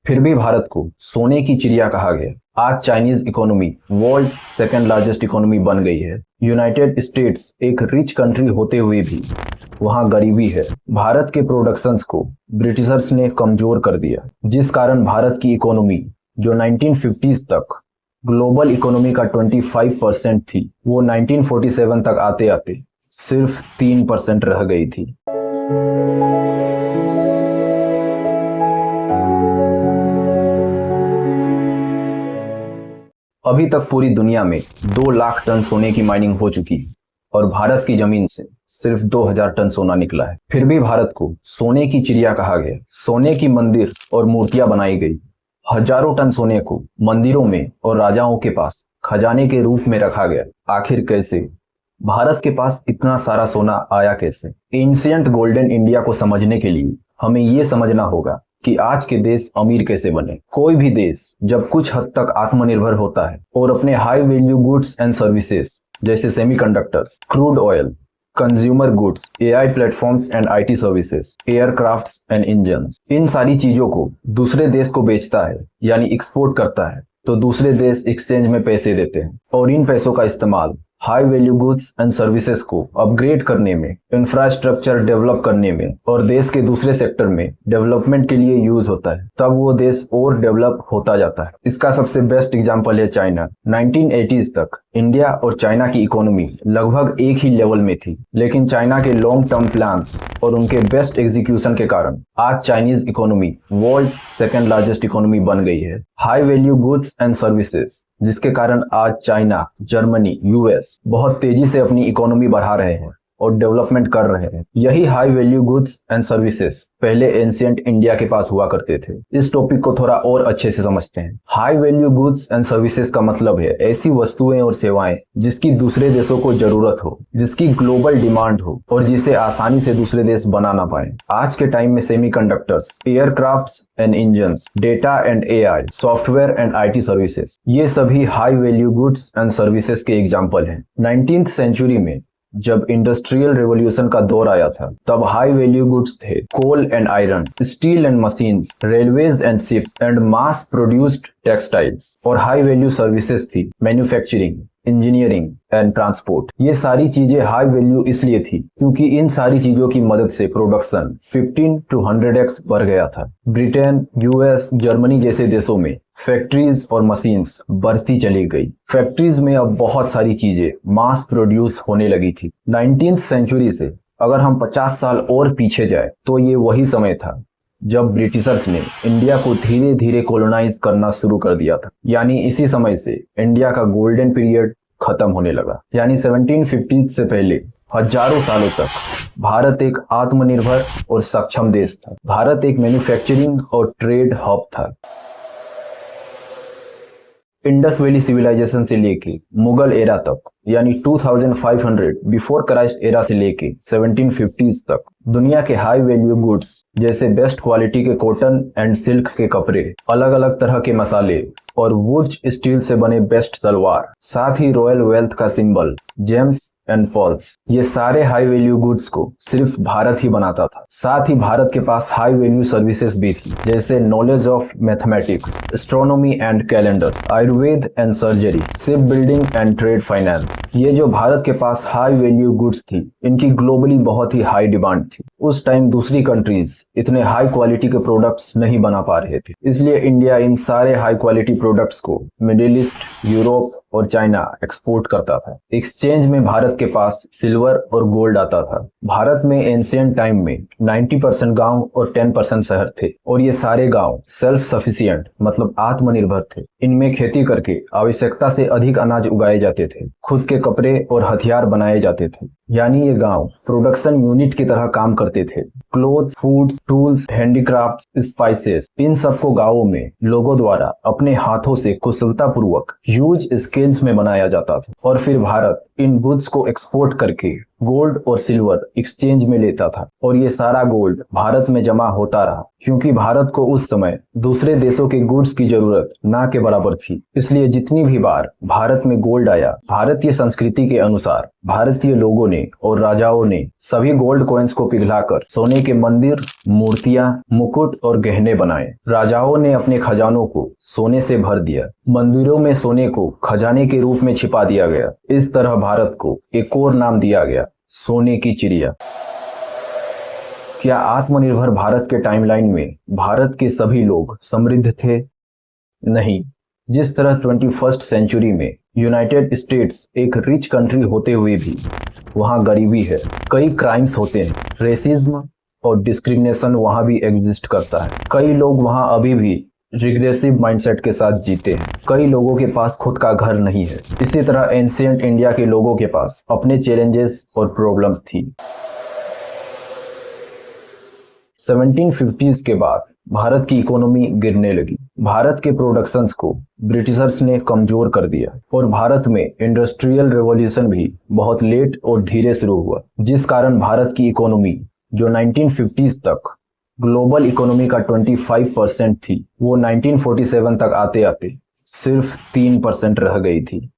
फिर भी भारत को सोने की चिड़िया कहा गया। आज Chinese economy world second largest economy बन गई है। यूनाइटेड स्टेट्स एक रिच कंट्री होते हुए भी वहां गरीबी है। भारत के प्रोडक्शंस को ब्रिटिशर्स ने कमजोर कर दिया, जिस कारण भारत की इकोनॉमी जो 1950s तक ग्लोबल इकोनॉमी का 25% थी, वो 1947 तक आते आते सिर्फ 3% रह गई थी। अभी तक पूरी दुनिया में 2 लाख टन सोने की माइनिंग हो चुकी है और भारत की जमीन से सिर्फ 2000 टन सोना निकला है। फिर भी भारत को सोने की चिड़िया कहा गया। सोने की मंदिर और मूर्तियां बनाई गई। हजारों टन सोने को मंदिरों में और राजाओं के पास खजाने के रूप में रखा गया। आखिर कैसे? भारत के पास इतना सारा सोना आया कैसे? एंशिएंट गोल्डन इंडिया को समझने के लिए हमें ये समझना होगा कि आज के देश अमीर कैसे बने। कोई भी देश जब कुछ हद तक आत्मनिर्भर होता है और अपने high value goods and services जैसे semiconductors, crude oil, consumer goods, AI platforms and IT services, aircrafts and engines, इन सारी चीजों को दूसरे देश को बेचता है यानी एक्सपोर्ट करता है, तो दूसरे देश एक्सचेंज में पैसे देते हैं और इन पैसों का इस्तेमाल high value goods and services को अपग्रेड करने में, इंफ्रास्ट्रक्चर डेवलप करने में और देश के दूसरे सेक्टर में डेवलपमेंट के लिए यूज होता है। तब वो देश और डेवलप होता जाता है। इसका सबसे बेस्ट एग्जांपल है चाइना। 1980s तक इंडिया और चाइना की इकोनॉमी लगभग एक ही लेवल में थी, लेकिन चाइना के लॉन्ग टर्म प्लान्स और उनके बेस्ट एग्जीक्यूशन के कारण आज Chinese economy world second largest economy बन गई है। High value goods and services, जिसके कारण आज चाइना, जर्मनी, यूएस बहुत तेजी से अपनी इकोनॉमी बढ़ा रहे हैं और डेवलपमेंट कर रहे हैं। यही high value goods and services पहले एंशिएंट इंडिया के पास हुआ करते थे। इस टॉपिक को थोड़ा और अच्छे से समझते हैं। High value goods and services का मतलब है ऐसी वस्तुएं और सेवाएं जिसकी दूसरे देशों को जरूरत हो, जिसकी ग्लोबल डिमांड हो और जिसे आसानी से दूसरे देश बना ना पाए। आज के टाइम में semiconductors, aircrafts and engines, data and AI, software and IT services, ये सभी high value goods and services के एग्जाम्पल हैं। 19th सेंचुरी में जब इंडस्ट्रियल रेवोल्यूशन का दौर आया था, तब हाई वैल्यू गुड्स थे coal and iron, steel and machines, railways and ships and mass produced textiles. और हाई वैल्यू सर्विसेज थी मैन्युफैक्चरिंग, इंजीनियरिंग एंड ट्रांसपोर्ट। ये सारी चीजें हाई वैल्यू इसलिए थी क्योंकि इन सारी चीजों की मदद से प्रोडक्शन 15 to 100x बढ़ गया था। ब्रिटेन, यूएस, जर्मनी जैसे देशों में फैक्ट्रीज और मशीन्स बढ़ती चली गई। फैक्ट्रीज में अब बहुत सारी चीजें मास प्रोड्यूस होने लगी थी। 19th सेंचुरी से अगर हम 50 साल और पीछे जाए तो ये वही समय था जब ब्रिटिशर्स ने इंडिया को धीरे धीरे कॉलोनाइज करना शुरू कर दिया था। यानी इसी समय से इंडिया का गोल्डन पीरियड खत्म होने लगा। यानी 1750 से पहले हजारों सालों तक भारत एक आत्मनिर्भर और सक्षम देश था। भारत एक मैन्युफैक्चरिंग और ट्रेड हब था। इंडस वैली सिविलाइजेशन से लेके मुगल एरा तक, यानी 2500 बिफोर क्राइस्ट एरा से लेके 1750s तक दुनिया के हाई वैल्यू गुड्स जैसे बेस्ट क्वालिटी के कॉटन एंड सिल्क के कपड़े, अलग अलग तरह के मसाले और वुड्स स्टील से बने बेस्ट तलवार, साथ ही रॉयल वेल्थ का सिंबल जेम्स एंड पर्ल्स, ये सारे हाई वैल्यू गुड्स को सिर्फ भारत ही बनाता था। साथ ही भारत के पास हाई वैल्यू सर्विसेज भी थी, जैसे knowledge of mathematics, astronomy and calendars, Ayurveda and surgery, ship building and trade finance. ये जो भारत के पास हाई वैल्यू गुड्स थी, इनकी ग्लोबली बहुत ही हाई डिमांड थी। उस टाइम दूसरी कंट्रीज इतने हाई क्वालिटी के प्रोडक्ट्स नहीं बना पा रहे थे, इसलिए इंडिया इन सारे हाई क्वालिटी प्रोडक्ट्स को मिडिल ईस्ट, यूरोप और चाइना एक्सपोर्ट करता था। एक्सचेंज में भारत के पास सिल्वर और गोल्ड आता था। भारत में एंशिएंट टाइम में 90% गांव और 10% शहर थे और ये सारे गांव सेल्फ सफिशिएंट मतलब आत्मनिर्भर थे। इनमें खेती करके आवश्यकता से अधिक अनाज उगाए जाते थे, खुद के कपड़े और हथियार बनाए जाते थे। यानी ये गांव प्रोडक्शन यूनिट की तरह काम करते थे। Clothes, foods, tools, handicrafts, spices, इन सबको गांवों में लोगों द्वारा अपने हाथों से कुशलता पूर्वक ह्यूज स्केल्स में बनाया जाता था और फिर भारत इन गुड्स को एक्सपोर्ट करके गोल्ड और सिल्वर एक्सचेंज में लेता था और ये सारा गोल्ड भारत में जमा होता रहा, क्योंकि भारत को उस समय दूसरे देशों के गुड्स की जरूरत ना के बराबर थी। इसलिए जितनी भी बार भारत में गोल्ड आया, भारतीय संस्कृति के अनुसार भारतीय लोगों ने और राजाओं ने सभी गोल्ड कॉइन्स को पिघलाकर सोने के मंदिर, मूर्तियां, मुकुट और गहने बनाए। राजाओं ने अपने खजानों को सोने से भर दिया, मंदिरों में सोने को खजाने के रूप में छिपा दिया गया। इस तरह भारत को एक और नाम दिया गया, सोने की चिड़िया। क्या आत्मनिर्भर भारत के टाइमलाइन में भारत के सभी लोग समृद्ध थे? नहीं। जिस तरह 21st सेंचुरी में यूनाइटेड स्टेट्स एक रिच कंट्री होते हुए भी वहां गरीबी है, कई क्राइम्स होते हैं, रेसिज्म और डिस्क्रिमिनेशन वहां भी एग्जिस्ट करता है। कई लोग वहां अभी भी रिग्रेसिव माइंडसेट के साथ जीते हैं। कई लोगों के पास खुद का घर नहीं है। इसी तरह एंशिएंट इंडिया के लोगों के पास अपने चैलेंजेस और प्रॉब्लम्स थी। 1750s के बाद भारत की इकोनॉमी गिरने लगी। भारत के प्रोडक्शंस को ब्रिटिशर्स ने कमजोर कर दिया और भारत में इंडस्ट्रियल रेवोल्यूशन भी बहुत लेट और धीरे शुरू हुआ, जिस कारण भारत की इकोनॉमी जो 1950s तक ग्लोबल इकोनॉमी का 25% थी, वो 1947 तक आते आते सिर्फ 3% रह गई थी।